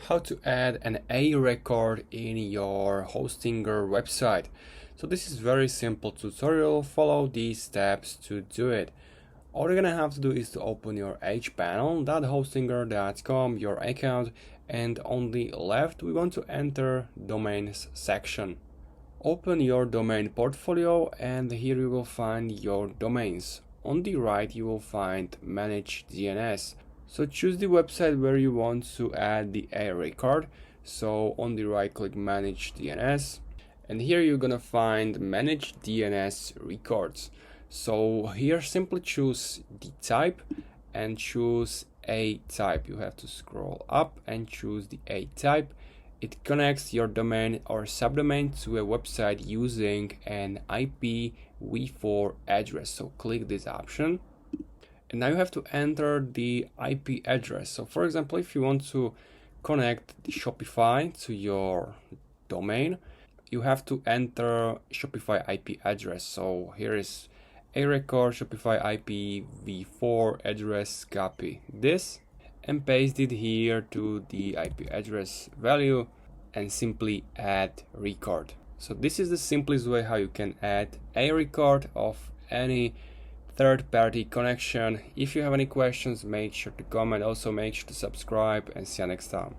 how to add an A record in your Hostinger website. So this is very simple tutorial. Follow these steps to do it. All you're gonna have to do is to open your hpanel.hostinger.com, your account, and on the left we want to enter domains section. Open your domain portfolio and here you will find your domains. On the right you will find manage DNS. So choose the website where you want to add the A record. So on the right click manage DNS and here you're gonna find manage DNS records. So here simply choose the type and choose A type. You have to scroll up and choose the A type. It connects your domain or subdomain to a website using an IPv4 address. So click this option. And now you have to enter the IP address. So for example, if you want to connect the Shopify to your domain, you have to enter Shopify IP address. So here is a record Shopify IPv4 address. Copy this and paste it here to the IP address value and simply add record. So this is the simplest way how you can add a record of any third-party connection. If you have any questions, make sure to comment. Also make sure to subscribe and see you next time.